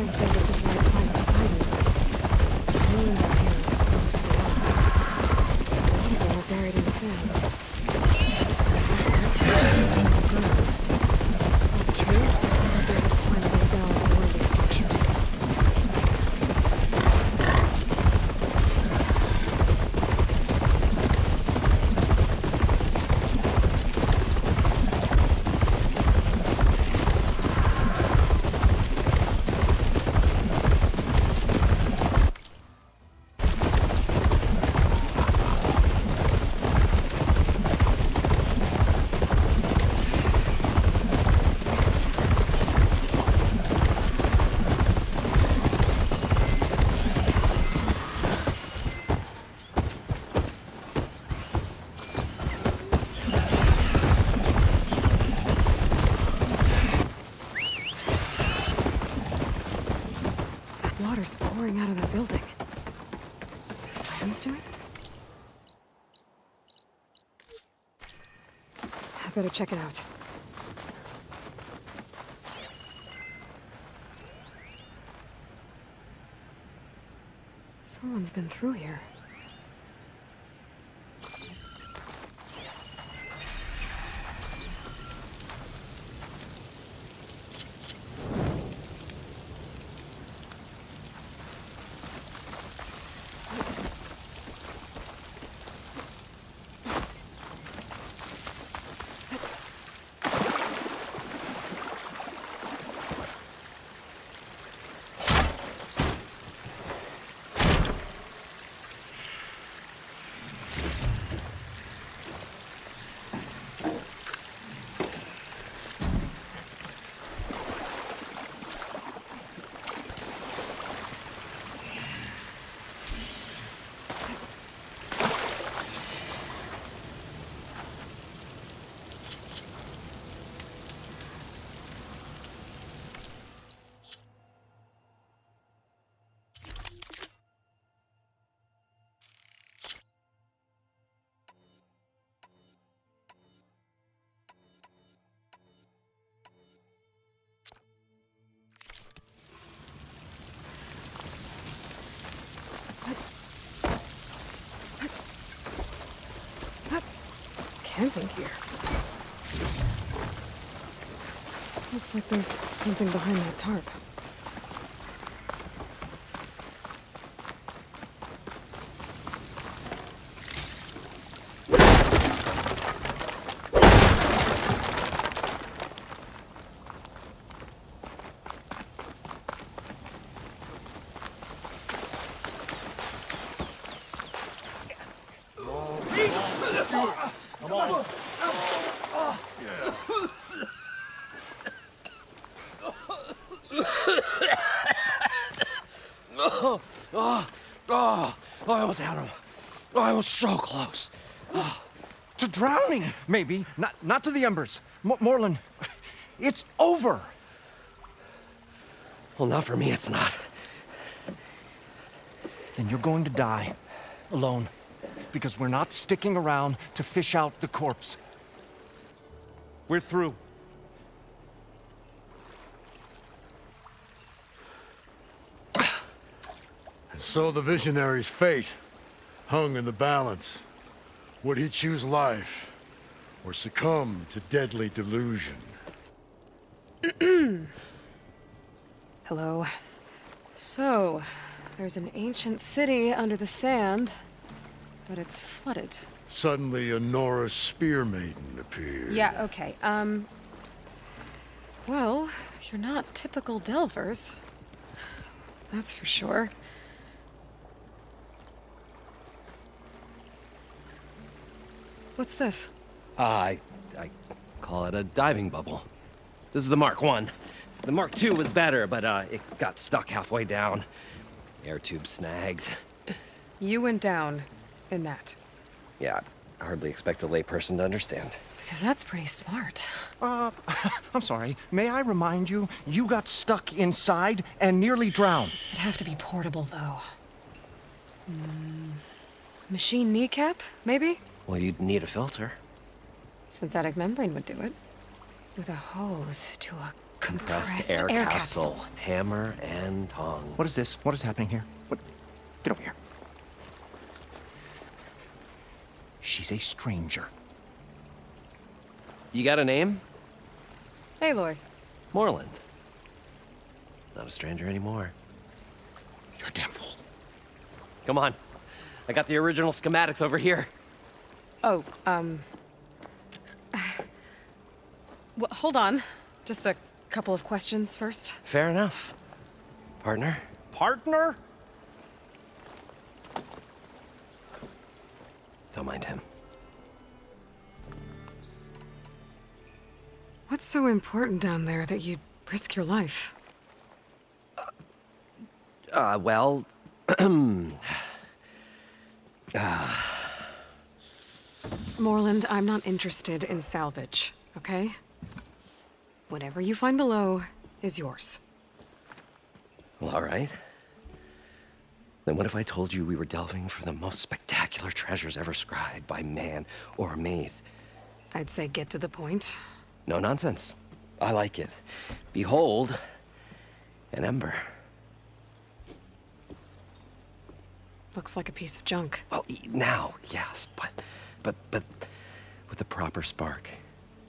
Aloy said this is where to find Poseidon. The ruins out here are exposed to the elements. People are buried in the sand. That's true. I'll be able to find a way down to one of these structures. Water's pouring out of that building. Poseidon's doing it? I better check it out. Someone's been through here. Camping here. Looks like there's something behind that tarp. I almost had him. I was so close. To drowning, maybe. Not to the embers. Moreland, it's over. Well, not for me, it's not. Then you're going to die. Alone. Because we're not sticking around to fish out the corpse. We're through. And so the visionary's fate hung in the balance. Would he choose life or succumb to deadly delusion? Hello. So, there's an ancient city under the sand, but it's flooded. Suddenly, a Norse spear maiden appeared. Yeah, okay. Well, you're not typical Delvers. That's for sure. What's this? I call it a diving bubble. This is the Mark 1. The Mark 2 was better, but it got stuck halfway down. Air tube snagged. You went down in that. Yeah, I hardly expect a layperson to understand. Because that's pretty smart. I'm sorry. May I remind you, you got stuck inside and nearly drowned. It'd have to be portable, though. Machine kneecap, maybe? Well, you'd need a filter. Synthetic membrane would do it. With a hose to a compressed air capsule. Hammer and tongs. What is this? What is happening here? What? Get over here. She's a stranger. You got a name? Aloy. Moreland. Not a stranger anymore. You're a damn fool. Come on. I got the original schematics over here. Oh, well, hold on. Just a couple of questions first. Fair enough. Partner? Partner? Don't mind him. What's so important down there that you'd risk your life? Well... Moreland, I'm not interested in salvage, okay? Whatever you find below is yours. Well, all right. Then what if I told you we were delving for the most spectacular treasures ever scribed by man or maid? I'd say get to the point. No nonsense. I like it. Behold, an ember. Looks like a piece of junk. Well, now, yes, but with a proper spark.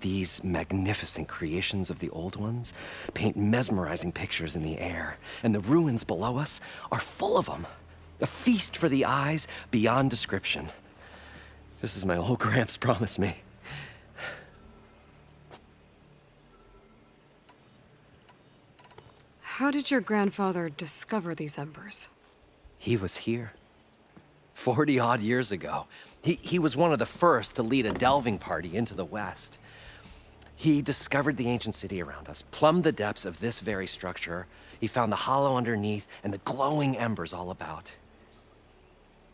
These magnificent creations of the old ones paint mesmerizing pictures in the air, and the ruins below us are full of them. A feast for the eyes beyond description. Just as my old Gramps promised me. How did your grandfather discover these embers? He was here. 40-odd years ago. He was one of the first to lead a delving party into the West. He discovered the ancient city around us, plumbed the depths of this very structure. He found the hollow underneath and the glowing embers all about.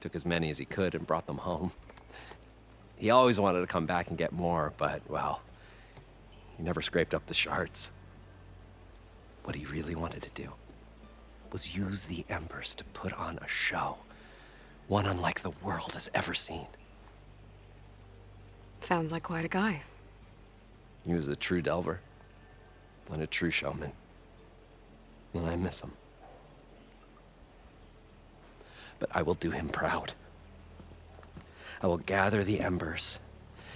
Took as many as he could and brought them home. He always wanted to come back and get more, but, well, he never scraped up the shards. What he really wanted to do was use the embers to put on a show. One unlike the world has ever seen. Sounds like quite a guy. He was a true delver and a true showman. And I miss him. But I will do him proud. I will gather the embers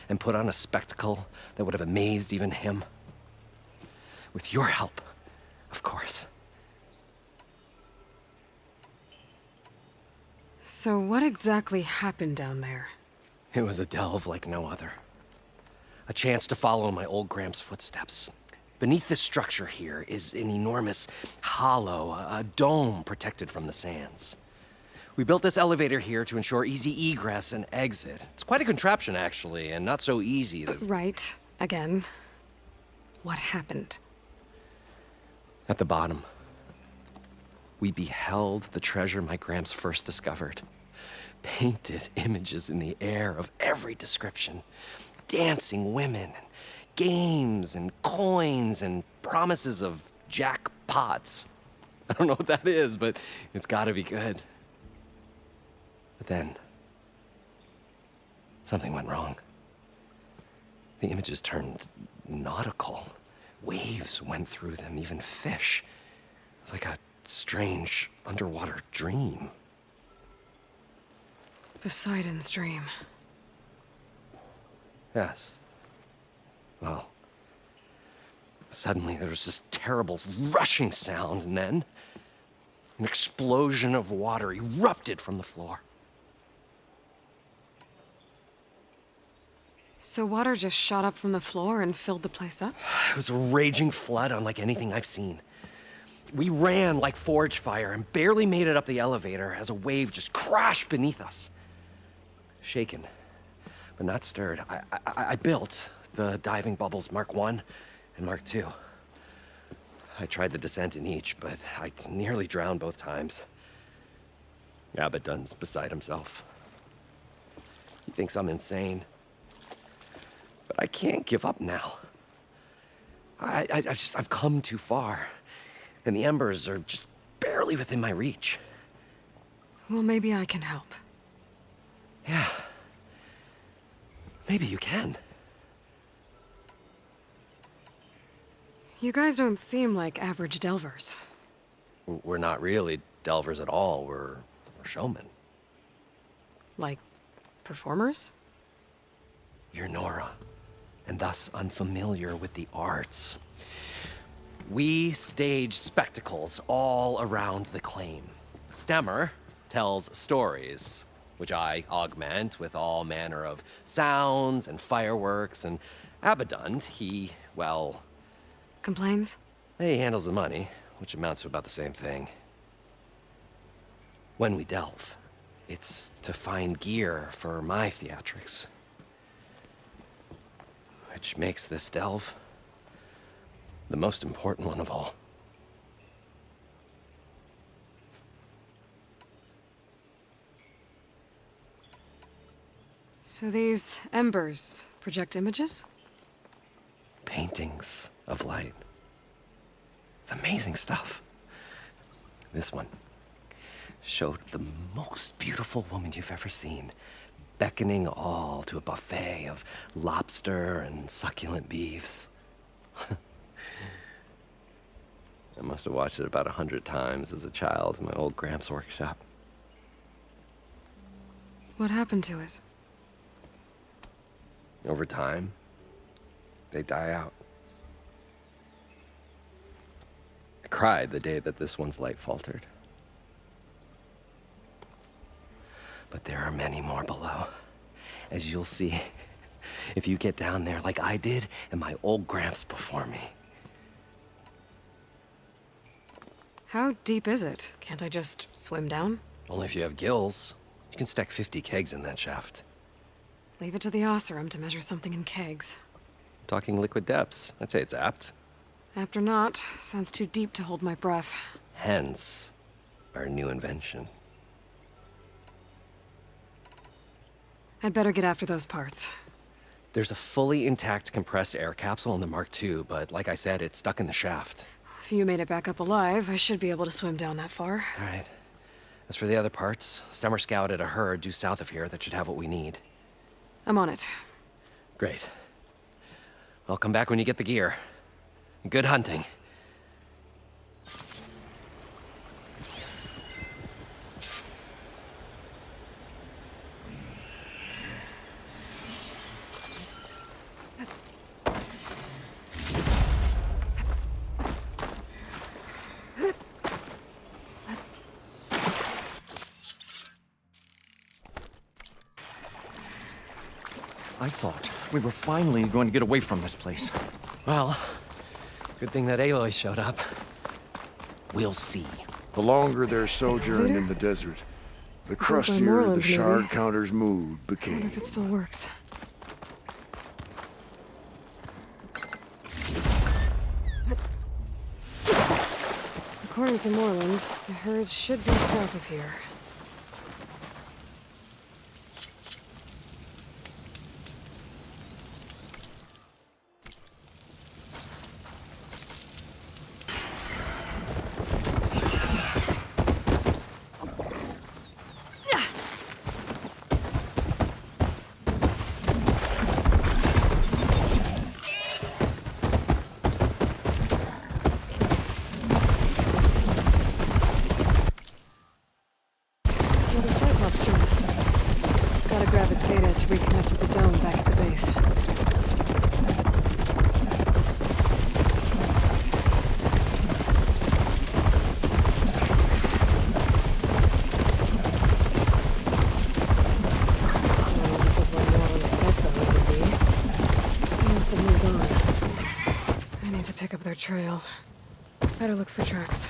and put on a spectacle that would have amazed even him. With your help, of course. So what exactly happened down there? It was a delve like no other. A chance to follow my old Gramps' footsteps. Beneath this structure here is an enormous hollow, a dome protected from the sands. We built this elevator here to ensure easy egress and exit. It's quite a contraption, actually, and not so easy to... Right. Again. What happened? At the bottom, we beheld the treasure my Gramps first discovered. Painted images in the air of every description. Dancing women, and games, and coins, and promises of jackpots. I don't know what that is, but it's gotta be good. But then, something went wrong. The images turned nautical. Waves went through them, even fish. It was like a strange underwater dream. Poseidon's dream. Yes. Well, suddenly there was this terrible rushing sound, and then an explosion of water erupted from the floor. So water just shot up from the floor and filled the place up? It was a raging flood unlike anything I've seen. We ran like forge fire and barely made it up the elevator as a wave just crashed beneath us. Shaken, but not stirred. I built the diving bubbles Mark I and Mark II. I tried the descent in each, but I nearly drowned both times. Abaddon's beside himself. He thinks I'm insane. But I can't give up now. I've come too far. And the embers are just barely within my reach. Well, maybe I can help. Yeah. Maybe you can. You guys don't seem like average delvers. We're not really delvers at all. We're showmen. Like, performers? You're Nora, and thus unfamiliar with the arts. We stage spectacles all around the claim. Stemmer tells stories, which I augment with all manner of sounds and fireworks, and Abadund, well... Complains? He handles the money, which amounts to about the same thing. When we delve, it's to find gear for my theatrics. Which makes this delve the most important one of all. So these embers project images? Paintings of light. It's amazing stuff. This one showed the most beautiful woman you've ever seen, beckoning all to a buffet of lobster and succulent beefs. I must have watched it about 100 times as a child in my old Gramps' workshop. What happened to it? Over time, they die out. I cried the day that this one's light faltered. But there are many more below, as you'll see if you get down there like I did and my old Gramps before me. How deep is it? Can't I just swim down? Only if you have gills. You can stack 50 kegs in that shaft. Leave it to the Oseram to measure something in kegs. Talking liquid depths, I'd say it's apt. Apt or not, sounds too deep to hold my breath. Hence, our new invention. I'd better get after those parts. There's a fully intact compressed air capsule in the Mark II, but like I said, it's stuck in the shaft. If you made it back up alive, I should be able to swim down that far. All right. As for the other parts, Stemmer scouted a herd due south of here that should have what we need. I'm on it. Great. I'll come back when you get the gear. Good hunting. I thought we were finally going to get away from this place. Well, good thing that Aloy showed up. We'll see. The longer their sojourn Elevator? in the desert, the by crustier the Moreland, shard maybe. counter's mood I wonder became. if it still works. According to Moreland, the herd should be south of here. Another Cyclops stream. Gotta grab its data to reconnect with the dome back at the base. Oh, this is where Moreland said the road would be. They must have moved on. I need to pick up their trail. Better look for tracks.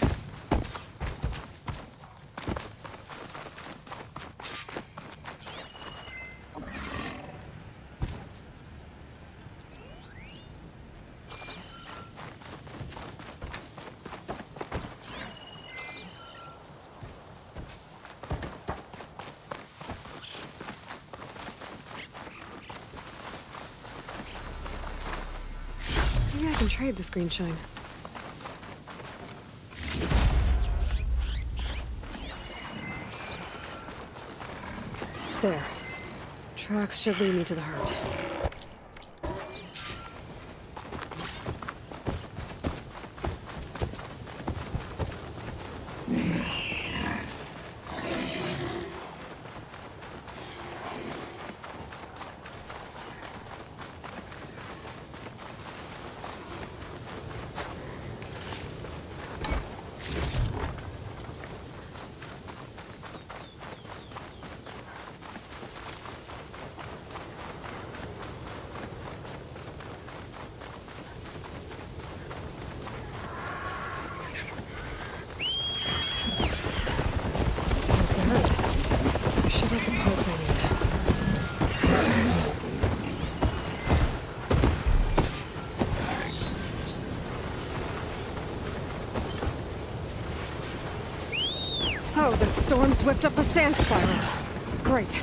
Maybe I can trade this green shine. There. Tracks should lead me to the herd. storm's whipped up a sand spiral. Great.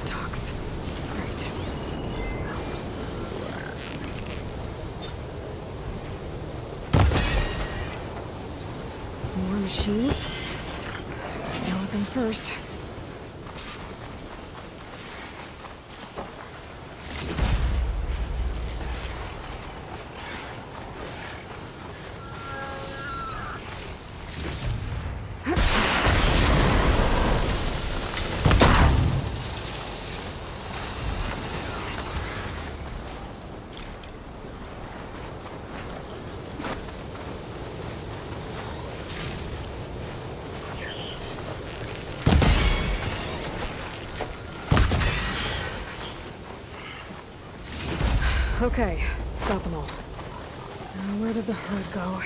Talks. Great. More machines. Deal with them first. Okay, got them all. Now, where did the herd go?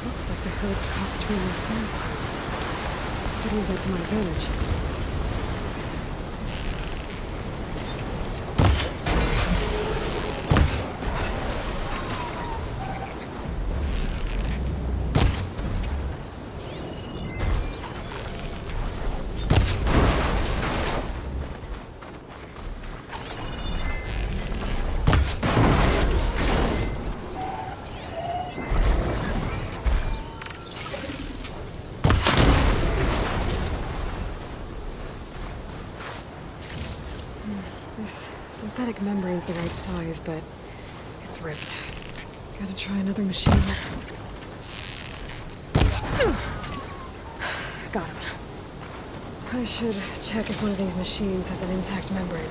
Looks like the herd's caught between those sand spirals. Could use that to my advantage. This synthetic membrane's the right size, but it's ripped. Gotta try another machine. Got him. I should check if one of these machines has an intact membrane.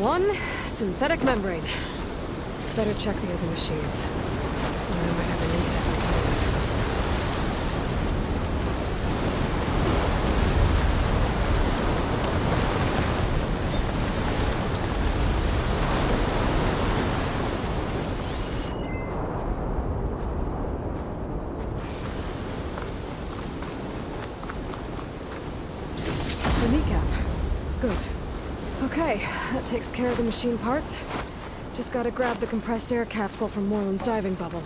One synthetic membrane. Better check the other machines. I might have a need that I can use. The kneecap. Good. Okay, that takes care of the machine parts. Just gotta grab the compressed air capsule from Moreland's diving bubble.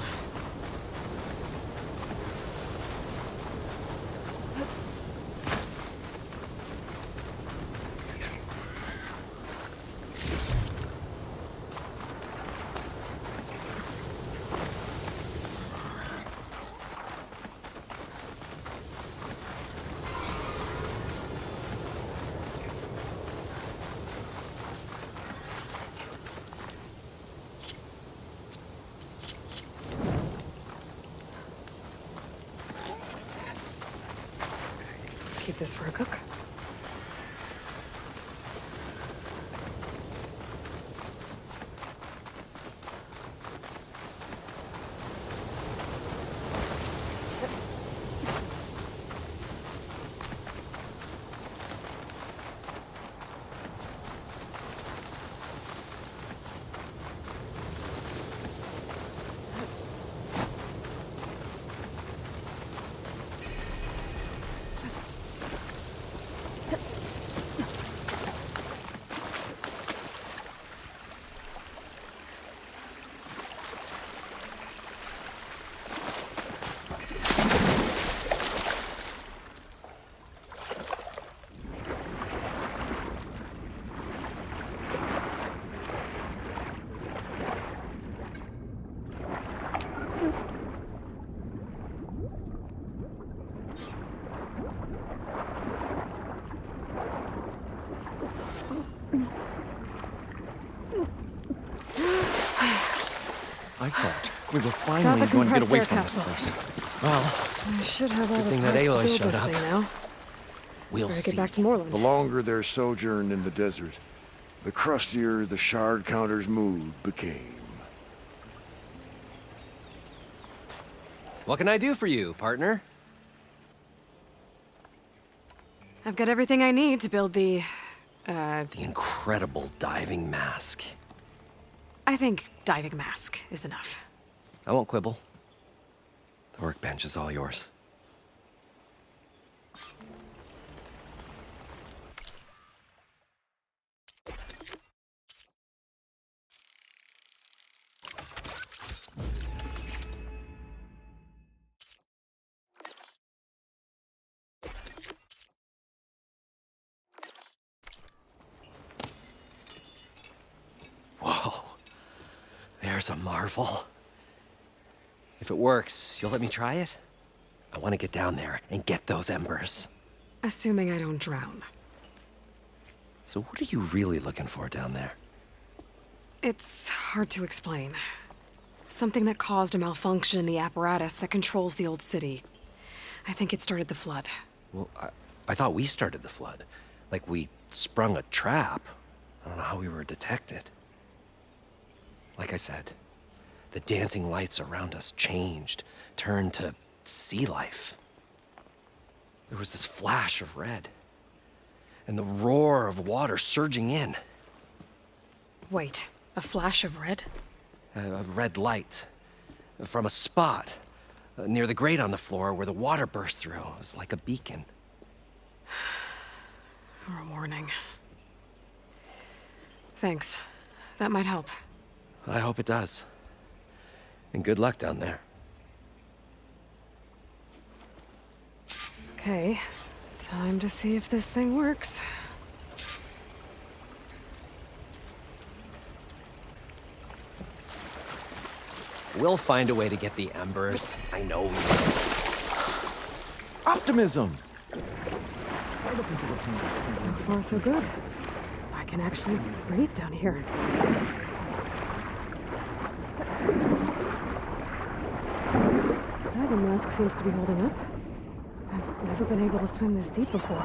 Keep this for a cook. I thought we were finally Got the going to get compressed away air from this capsule. place. Well, I should have all Good the thing parts that to Aloy build showed this up. thing now. We'll Better see. get back to Moreland. The longer their sojourn in the desert, the crustier the shard counter's mood became. What can I do for you, partner? I've got everything I need to build the... The incredible diving mask. I think diving mask is enough. I won't quibble. The workbench is all yours. Whoa. There's a marvel. If it works, you'll let me try it? I want to get down there and get those embers. Assuming I don't drown. So what are you really looking for down there? It's hard to explain. Something that caused a malfunction in the apparatus that controls the old city. I think it started the flood. Well, I thought we started the flood. Like we sprung a trap. I don't know how we were detected. Like I said, the dancing lights around us changed, turned to sea life. There was this flash of red, and the roar of water surging in. Wait, a flash of red? A red light from a spot near the grate on the floor where the water burst through. It was like a beacon. Or a warning. Thanks. That might help. I hope it does. And good luck down there. Okay, time to see if this thing works. We'll find a way to get the embers. I know we will. optimism! So far, so good. I can actually breathe down here. Diving mask seems to be holding up. I've never been able to swim this deep before.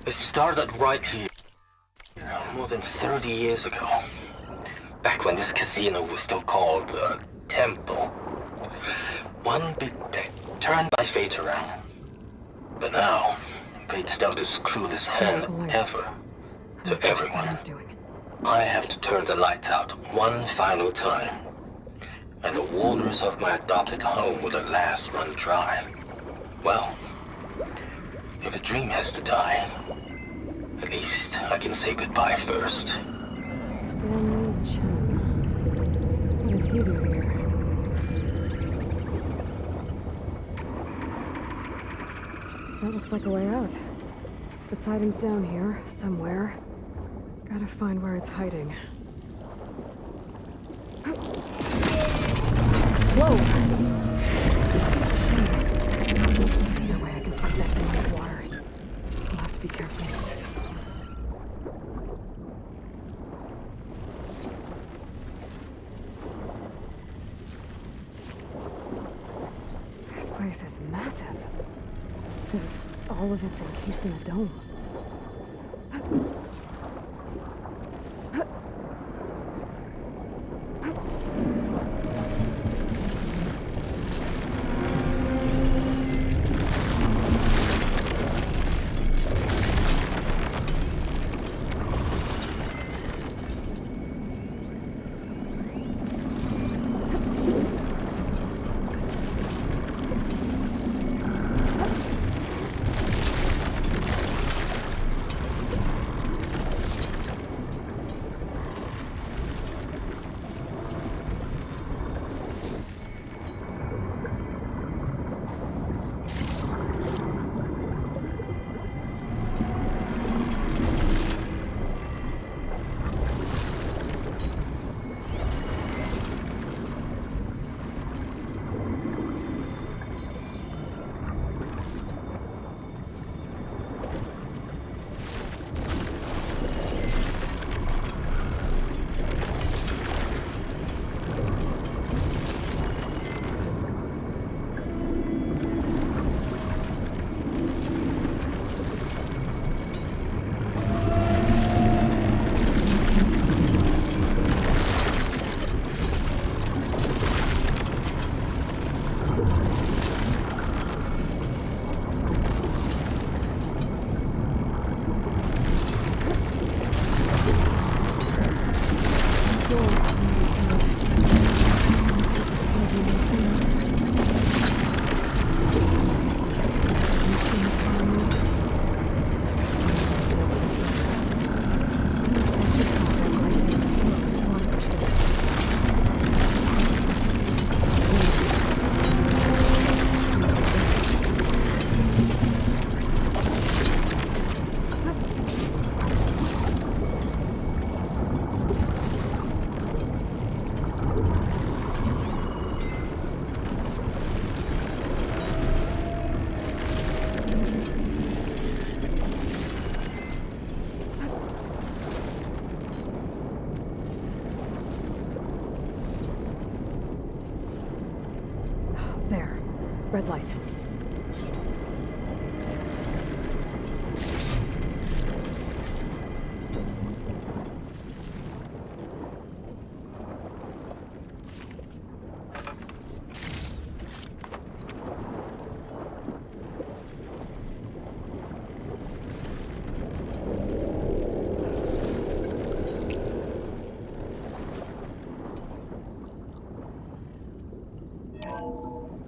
It started right here, more than 30 years ago. Back when this casino was still called the Temple. One big bet turned my fate around. But now, fate's dealt this cruelest hand ever to everyone. I have to turn the lights out one final time. And the waters of my adopted home will at last run dry. Well, if a dream has to die, at least I can say goodbye first. Stanley Chen. What did he do here? That looks like a way out. Poseidon's down here, somewhere. Gotta find where it's hiding. Whoa! There's no way I can fight that thing underwater. I'll have to be careful. This place is massive. All of it's encased in a dome. Red light.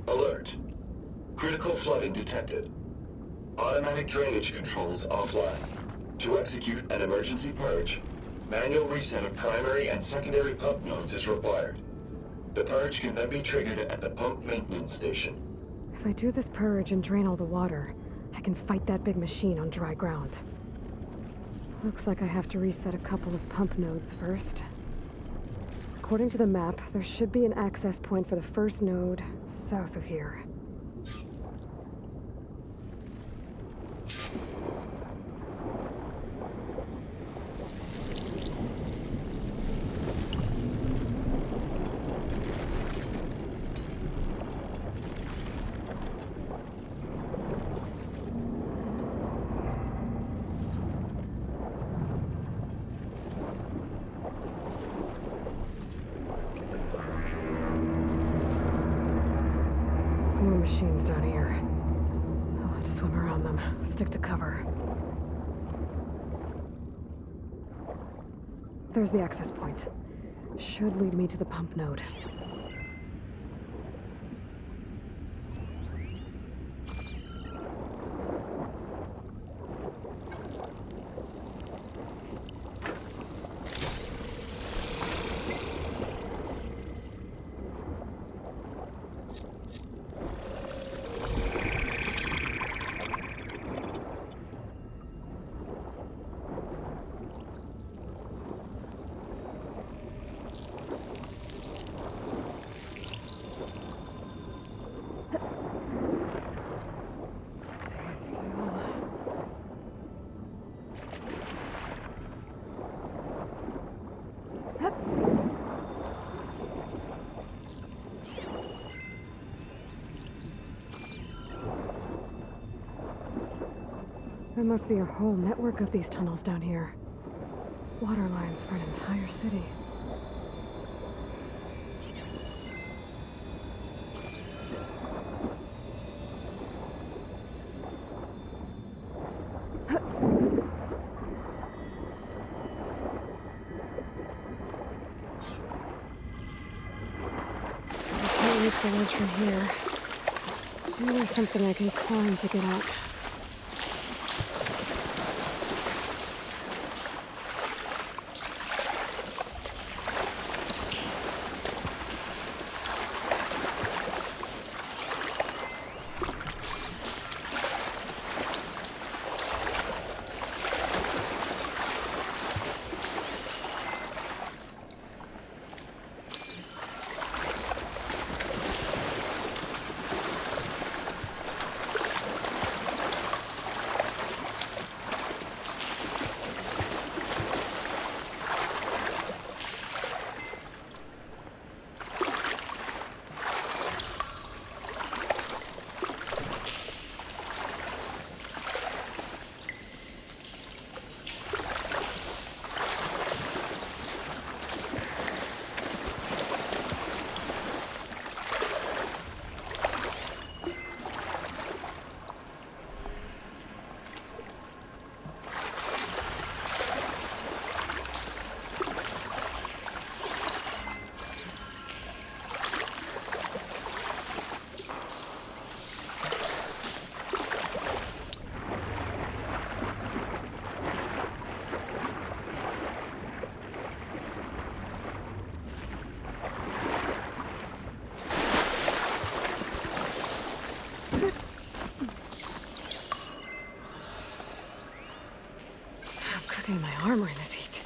Alert. Critical flooding detected. Automatic drainage controls offline. To execute an emergency purge, manual reset of primary and secondary pump nodes is required. The purge can then be triggered at the pump maintenance station. If I do this purge and drain all the water, I can fight that big machine on dry ground. Looks like I have to reset a couple of pump nodes first. According to the map, there should be an access point for the first node south of here. More machines down here. I'll have to swim around them. Stick to cover. There's the access point. Should lead me to the pump node. There must be a whole network of these tunnels down here. Water lines for an entire city. I can't reach the ledge from here. Maybe there's something I can climb to get out. Cooking my armor in this heat.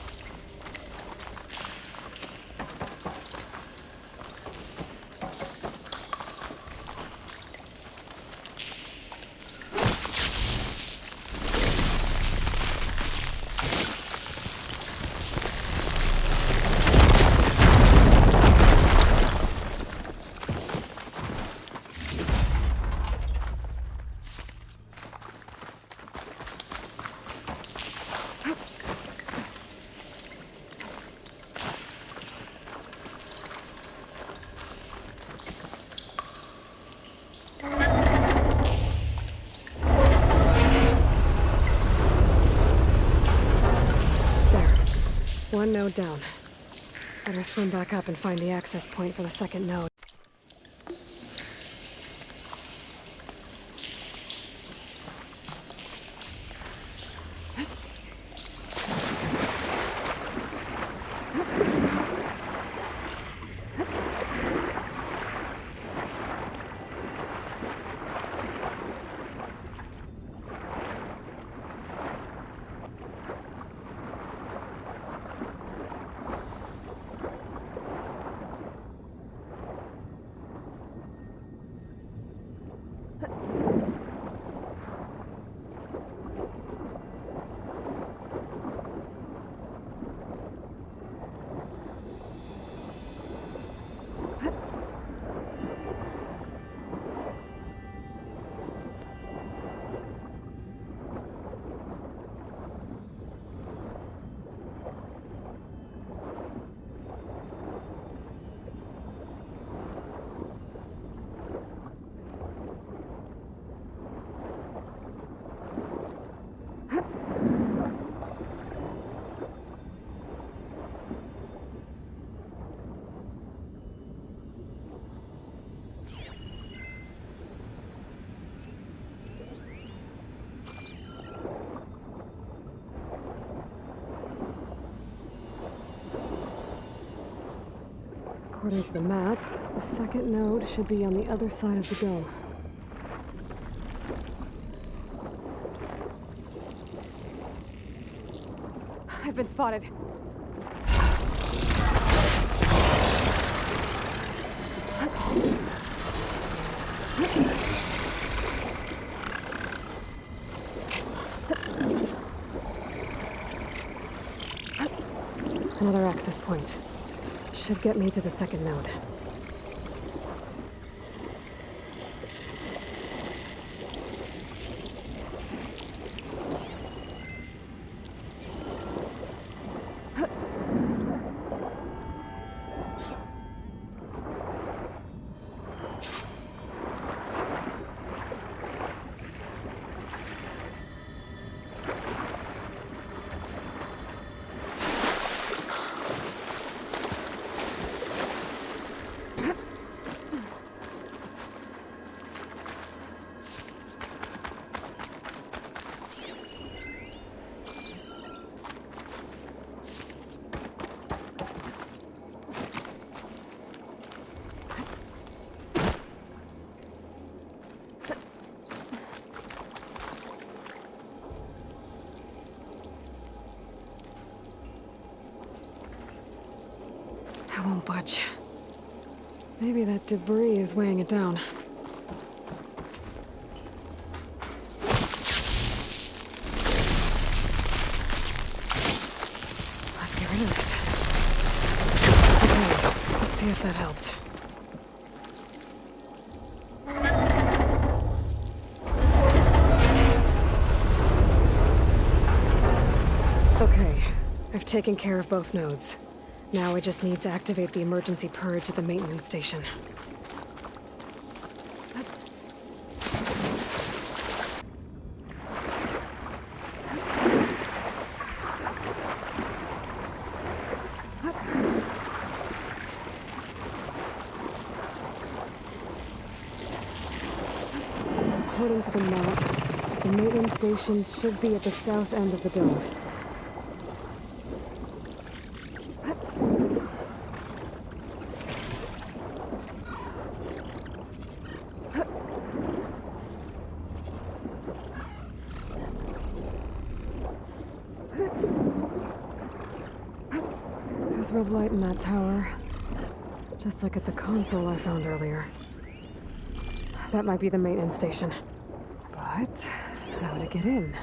one node down. Better swim back up and find the access point for the second node. According to the map, the second node should be on the other side of the dome. I've been spotted. Another access point. Should get me to the second node. I won't budge. Maybe that debris is weighing it down. Let's get rid of this. Okay, let's see if that helped. Okay, I've taken care of both nodes. Now I just need to activate the emergency purge at the maintenance station. According to the map, the maintenance stations should be at the south end of the dome. There's red light in that tower, just like at the console I found earlier. That might be the maintenance station. But how to get in?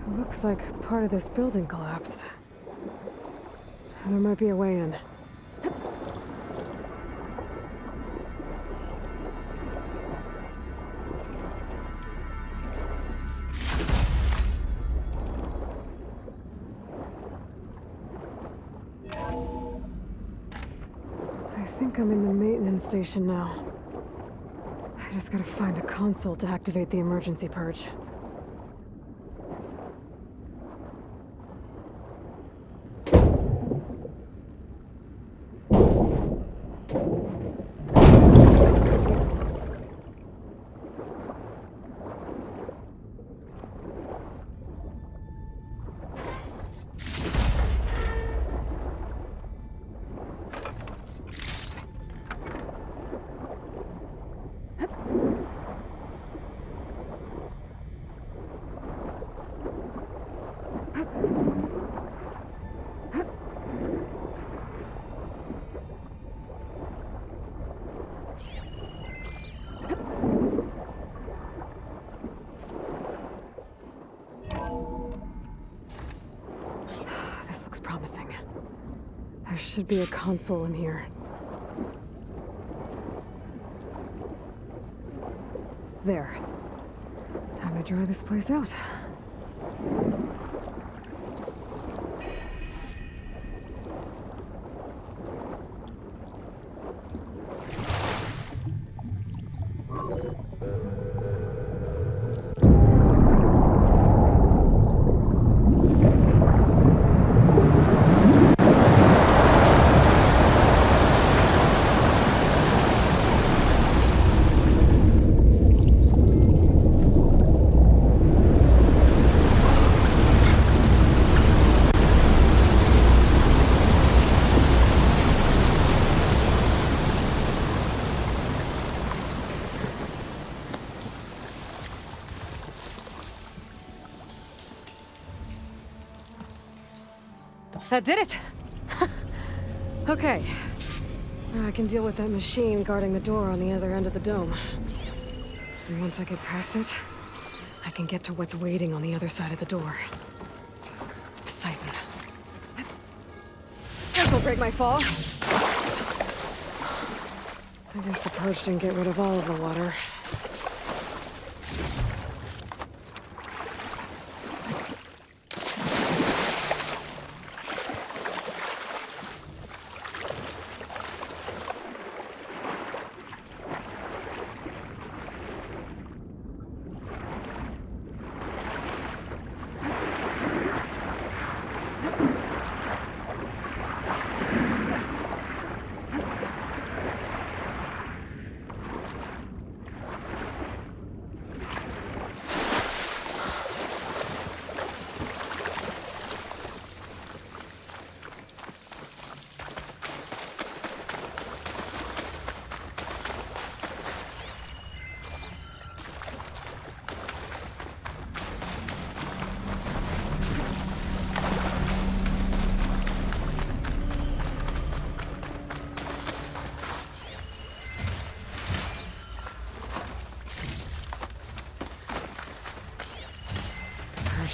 It looks like part of this building collapsed. There might be a way in. like I'm in the maintenance station now. I just gotta find a console to activate the emergency purge. This looks promising. There should be a console in here. There. Time to dry this place out. That did it! Okay. Now I can deal with that machine guarding the door on the other end of the dome. And once I get past it, I can get to what's waiting on the other side of the door. Poseidon. This'll break my fall. I guess the purge didn't get rid of all of the water.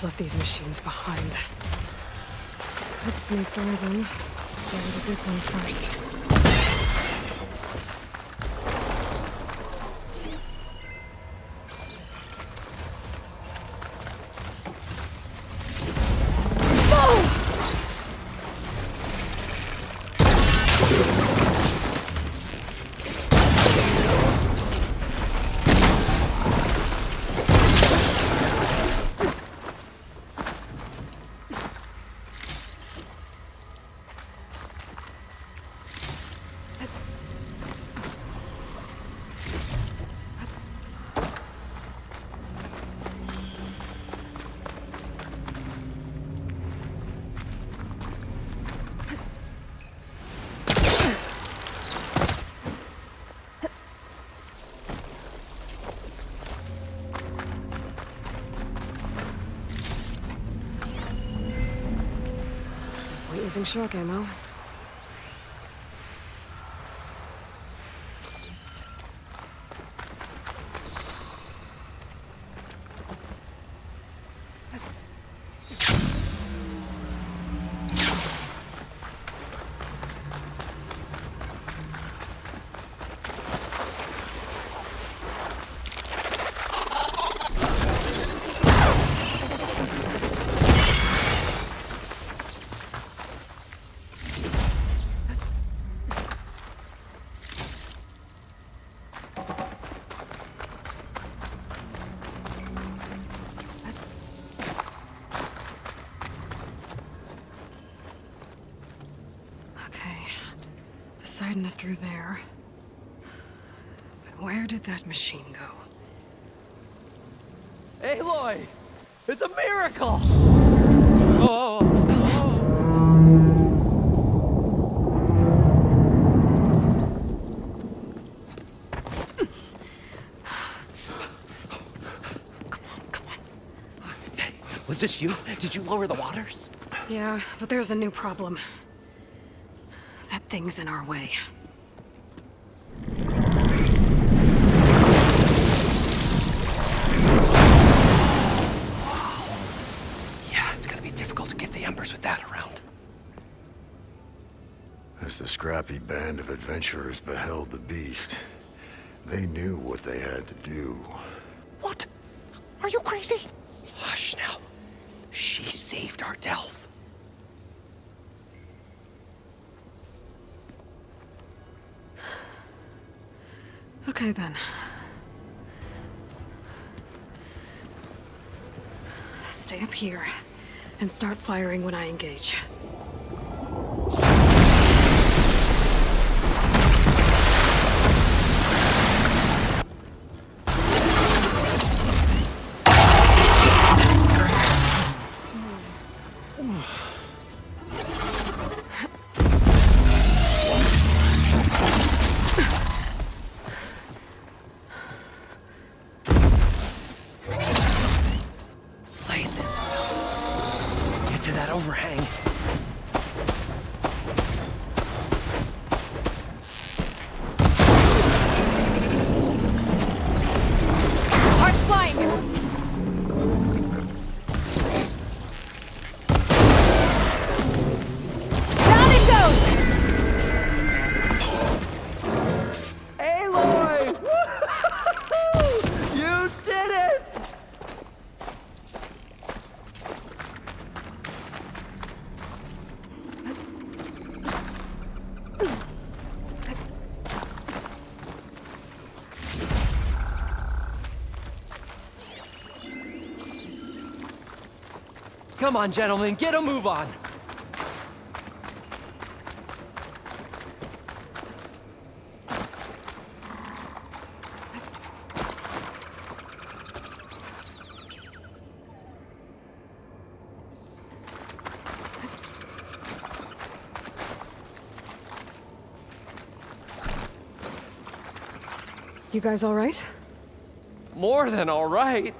Left these machines behind. Let's sneak by them. Go to the big one first. Using shock ammo. Poseidon is through there. But where did that machine go? Aloy! It's a miracle! Oh. Hey, was this you? Did you lower the waters? Yeah, but there's a new problem. That thing's in our way. Yeah, it's gonna be difficult to get the embers with that around. As the scrappy band of adventurers beheld the beast, they knew what they had to do. What? Are you crazy? Hush now. She saved our Delph. Okay then. Stay up here and start firing when I engage. Places, fellas. Get to that overhang. Heart's flying! Down it goes! Aloy! You did it! Come on, gentlemen, get a move on. You guys all right? More than all right.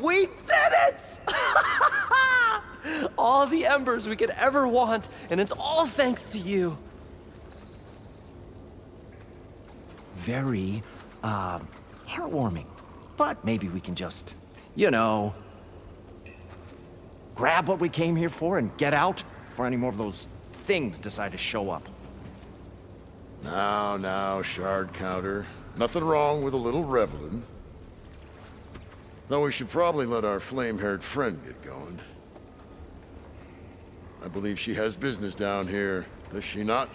We did it! All the embers we could ever want, and it's all thanks to you. Very, heartwarming. But maybe we can just, grab what we came here for and get out before any more of those things decide to show up. Now, shard counter. Nothing wrong with a little reveling. Though we should probably let our flame-haired friend get going. I believe she has business down here, does she not?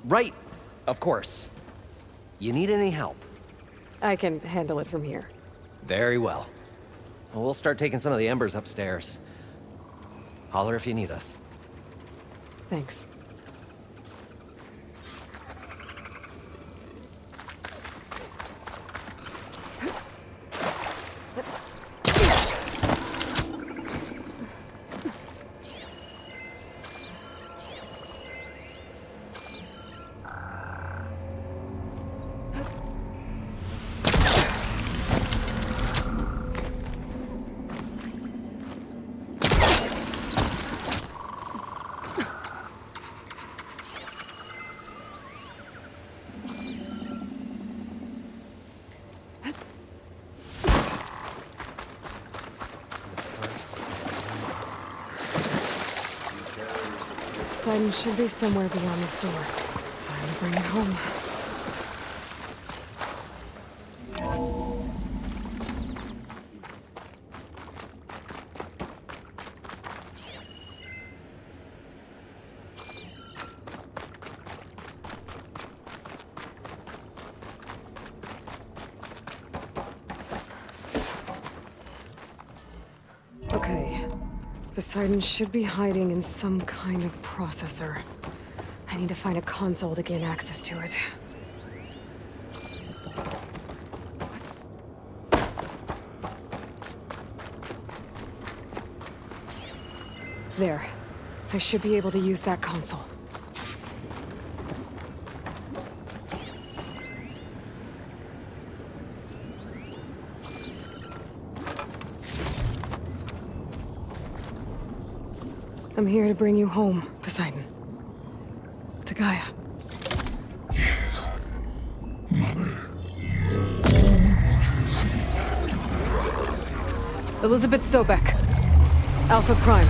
Right, of course. You need any help? I can handle it from here. Very well. Well, we'll start taking some of the embers upstairs. Holler if you need us. Thanks. Poseidon should be somewhere beyond this door. Time to bring it home. Okay, Poseidon should be hiding in some kind of processor. I need to find a console to gain access to it. There. I should be able to use that console. I'm here to bring you home, Poseidon. To Gaia. Elizabeth Sobek. Alpha Prime.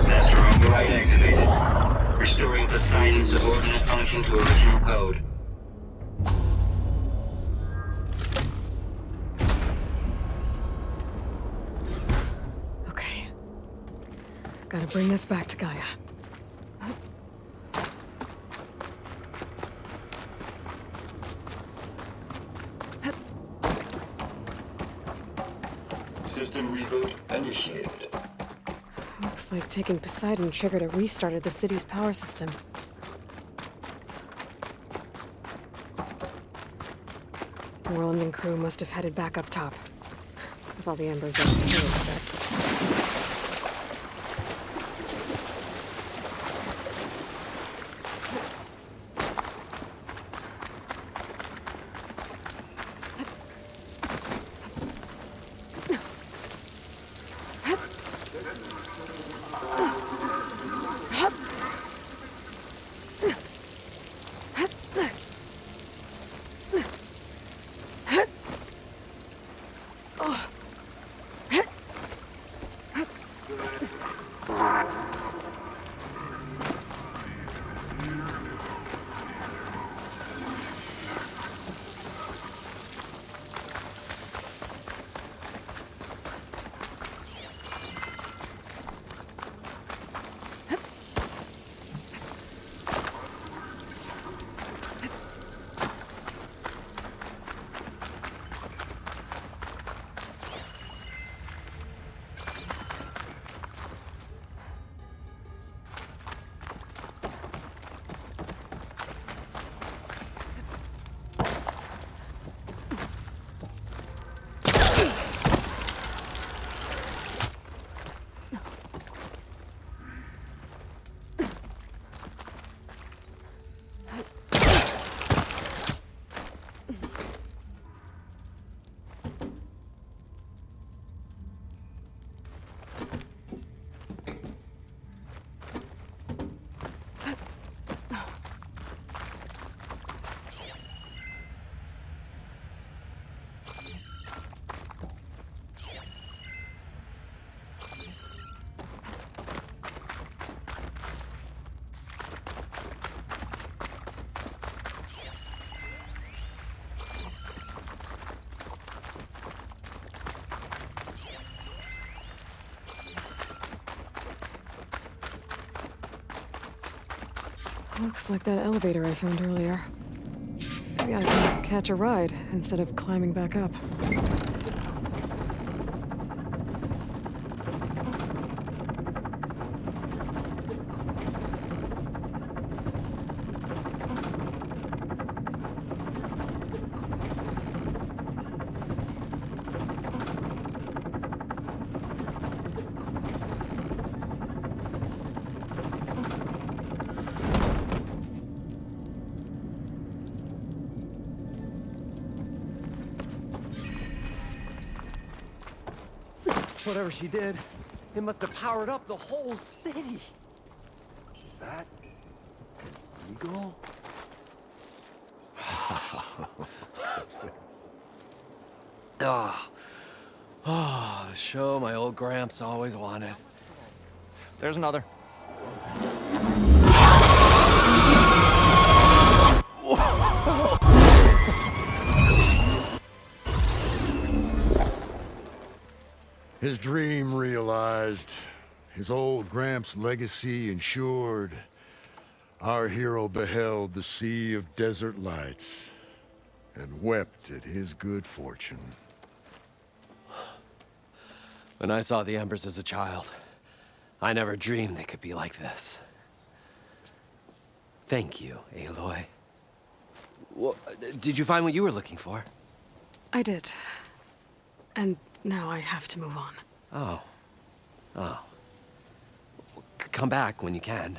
Master override activated. Restoring Poseidon's subordinate function to original code. Okay. Gotta bring this back to Gaia. System reboot initiated. Looks like taking Poseidon triggered a restart of the city's power system. Roland and crew must have headed back up top. With all the embers out, I expect. Looks like that elevator I found earlier. Maybe I can catch a ride instead of climbing back up. Whatever she did, it must have powered up the whole city. Is that legal? Oh, the show my old Gramps always wanted. There's another. His dream realized, his old Gramps' legacy ensured. Our hero beheld the sea of desert lights and wept at his good fortune. When I saw the embers as a child, I never dreamed they could be like this. Thank you, Aloy. Well, did you find what you were looking for? I did. And now I have to move on. Oh. Oh. Come back when you can.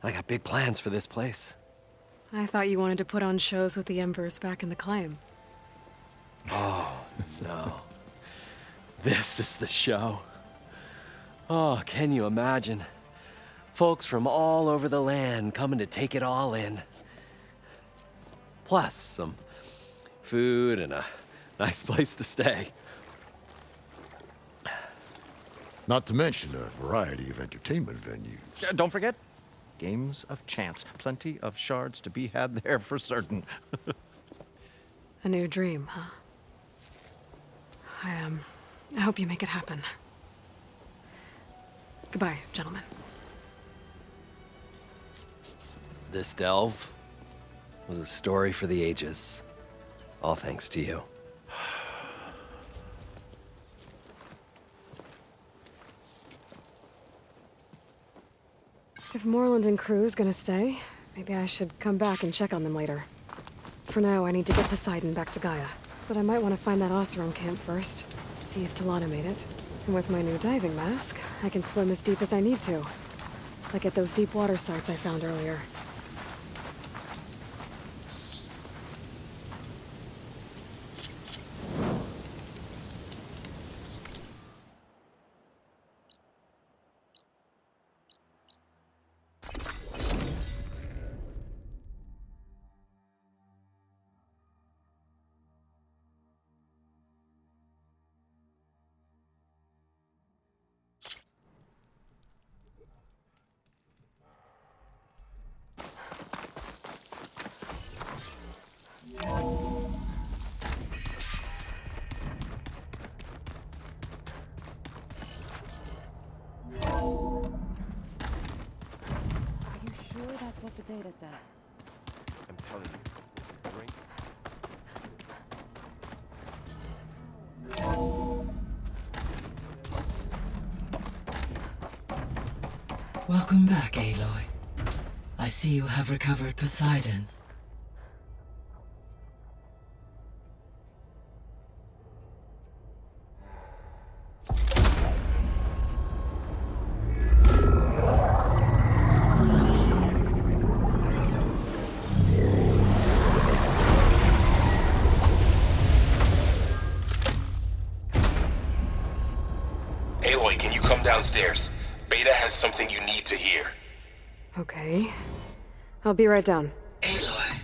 I got big plans for this place. I thought you wanted to put on shows with the Embers back in the claim. Oh, no. This is the show. Oh, can you imagine? Folks from all over the land coming to take it all in. Plus some food and a nice place to stay. Not to mention a variety of entertainment venues. Don't forget, games of chance. Plenty of shards to be had there for certain. A new dream, huh? I hope you make it happen. Goodbye, gentlemen. This delve was a story for the ages. All thanks to you. If Moreland and crew's gonna stay, maybe I should come back and check on them later. For now, I need to get Poseidon back to Gaia. But I might want to find that Oseram camp first, see if Talana made it. And with my new diving mask, I can swim as deep as I need to. Like at those deep water sites I found earlier. That's what the data says. I'm telling you, drink. Welcome back, Aloy. I see you have recovered Poseidon. Aloy, can you come downstairs? Beta has something you need to hear. Okay. I'll be right down. Aloy,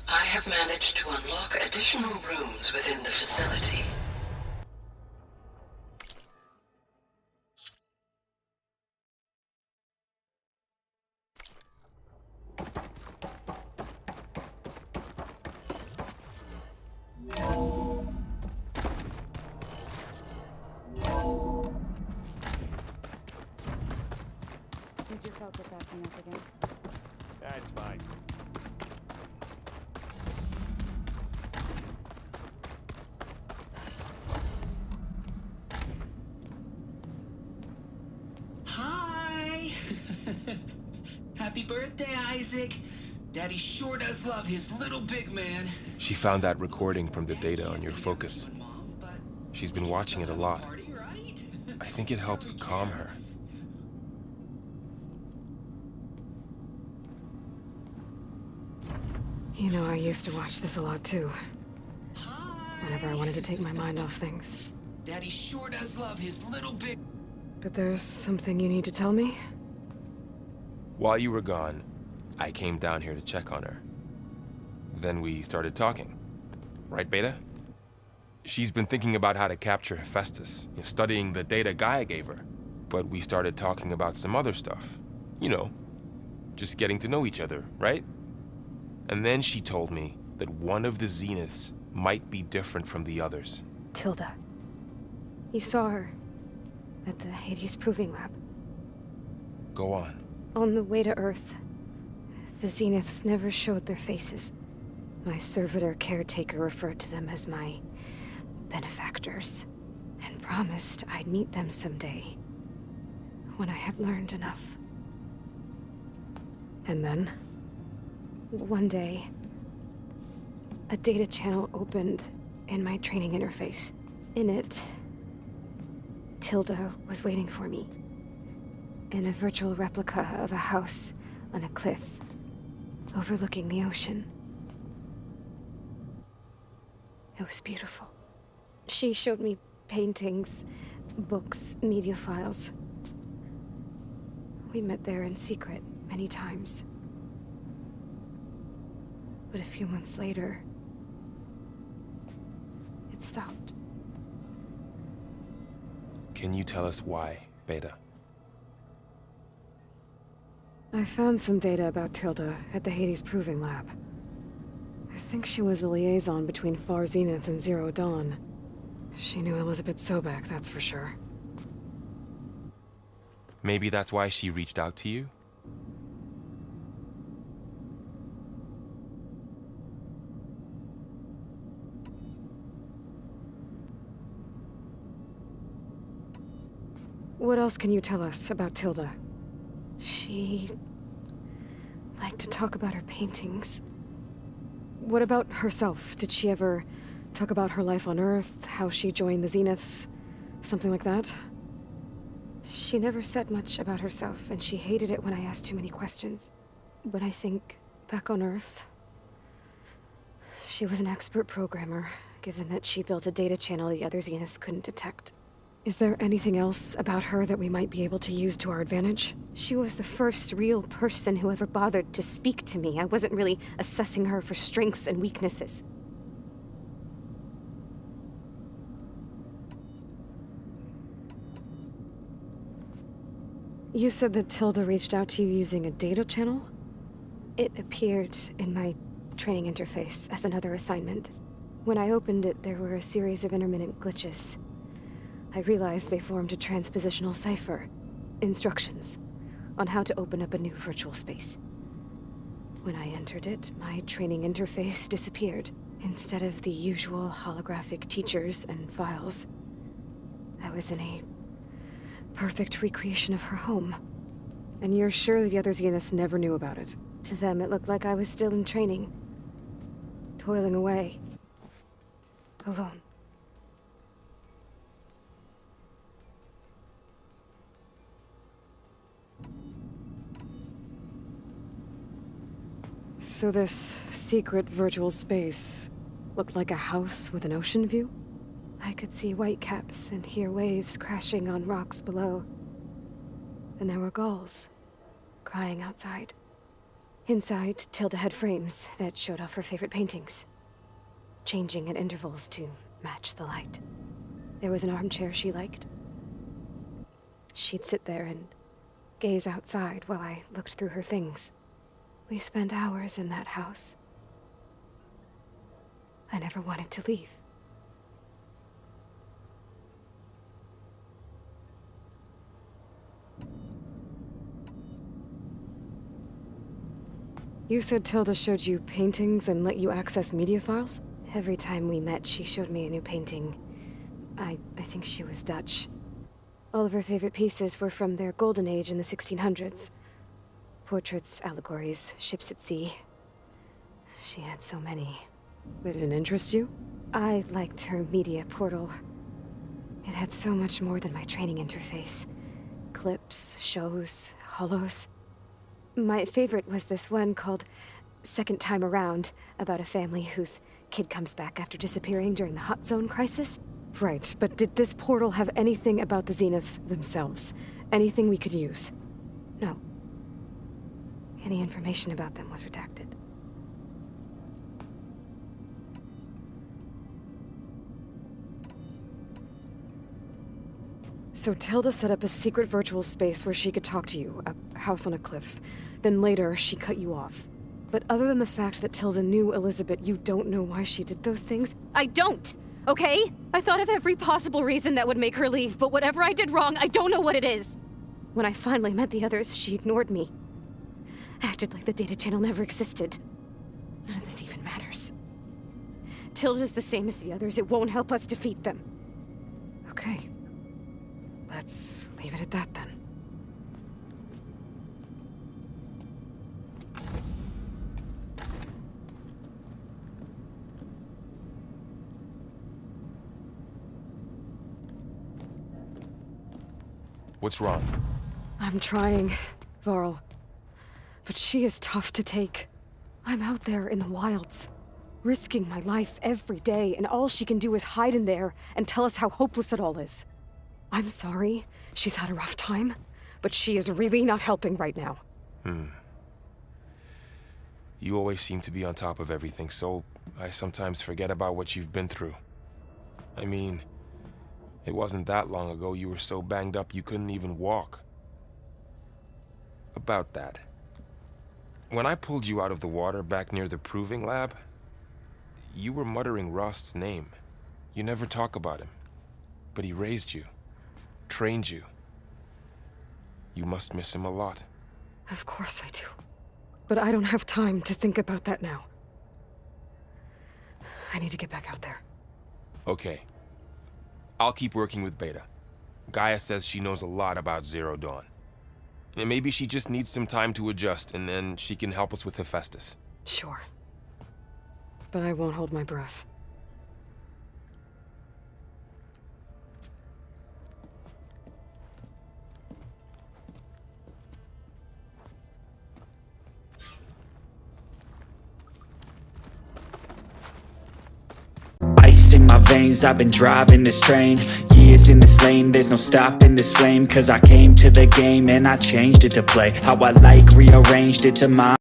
I have managed to unlock additional rooms within the facility. Is your focus acting up again? That's fine. Hi! Happy birthday, Isaac. Daddy sure does love his little big man. She found that recording from the data on your focus. She's been watching it a lot. I think it helps calm her. You know, I used to watch this a lot too. Whenever I wanted to take my mind off things. Daddy sure does love his little big... But there's something you need to tell me? While you were gone, I came down here to check on her. Then we started talking. Right, Beta? She's been thinking about how to capture Hephaestus, studying the data Gaia gave her. But we started talking about some other stuff. You know, just getting to know each other, right? And then she told me that one of the Zeniths might be different from the others. Tilda. You saw her at the Hades Proving Lab. Go on. On the way to Earth, the Zeniths never showed their faces. My servitor caretaker referred to them as my benefactors, and promised I'd meet them someday. when I had learned enough. And then, one day, a data channel opened in my training interface. In it, Tilda was waiting for me, in a virtual replica of a house on a cliff, overlooking the ocean. It was beautiful. She showed me paintings, books, media files. We met there in secret many times. But a few months later, it stopped. Can you tell us why, Beta? I found some data about Tilda at the Hades Proving Lab. I think she was a liaison between Far Zenith and Zero Dawn. She knew Elizabeth Sobek, that's for sure. Maybe that's why she reached out to you? What else can you tell us about Tilda? She liked to talk about her paintings. What about herself? Did she ever talk about her life on Earth, how she joined the Zeniths, something like that? She never said much about herself, and she hated it when I asked too many questions. But I think, back on Earth, she was an expert programmer, given that she built a data channel the other Zeniths couldn't detect. Is there anything else about her that we might be able to use to our advantage? She was the first real person who ever bothered to speak to me. I wasn't really assessing her for strengths and weaknesses. You said that Tilda reached out to you using a data channel? It appeared in my training interface as another assignment. When I opened it, there were a series of intermittent glitches. I realized they formed a transpositional cipher, instructions, on how to open up a new virtual space. When I entered it, my training interface disappeared. Instead of the usual holographic teachers and files, I was in a perfect recreation of her home. And you're sure the other Zeniths never knew about it? To them, it looked like I was still in training, toiling away, alone. So this secret virtual space looked like a house with an ocean view? I could see whitecaps and hear waves crashing on rocks below. And there were gulls crying outside. Inside, Tilda had frames that showed off her favorite paintings, changing at intervals to match the light. There was an armchair she liked. She'd sit there and gaze outside while I looked through her things. We spent hours in that house. I never wanted to leave. You said Tilda showed you paintings and let you access media files? Every time we met, she showed me a new painting. I think she was Dutch. All of her favorite pieces were from their golden age in the 1600s. Portraits, allegories, ships at sea. She had so many. They didn't interest you? I liked her media portal. It had so much more than my training interface. Clips, shows, holos. My favorite was this one called Second Time Around, about a family whose kid comes back after disappearing during the Hot Zone crisis. Right, but did this portal have anything about the Zeniths themselves? Anything we could use? No. Any information about them was redacted. So Tilda set up a secret virtual space where she could talk to you, a house on a cliff. Then later, she cut you off. But other than the fact that Tilda knew Elizabeth, you don't know why she did those things? I don't! Okay? I thought of every possible reason that would make her leave, but whatever I did wrong, I don't know what it is. When I finally met the others, she ignored me. Acted like the data channel never existed. None of this even matters. Tilda's the same as the others. It won't help us defeat them. Okay. Let's leave it at that then. What's wrong? I'm trying, Varl. But she is tough to take. I'm out there in the wilds, risking my life every day, and all she can do is hide in there and tell us how hopeless it all is. I'm sorry, she's had a rough time, but she is really not helping right now. You always seem to be on top of everything, so I sometimes forget about what you've been through. I mean, it wasn't that long ago you were so banged up you couldn't even walk. About that. When I pulled you out of the water back near the proving lab, you were muttering Rost's name. You never talk about him. But he raised you, trained you. You must miss him a lot. Of course I do. But I don't have time to think about that now. I need to get back out there. Okay. I'll keep working with Beta. Gaia says she knows a lot about Zero Dawn. And maybe she just needs some time to adjust, and then she can help us with Hephaestus. Sure. But I won't hold my breath. Ice in my veins, I've been driving this train. Years in this lane, there's no stopping this flame. Cause I came to the game and I changed it to play how I like, rearranged it to my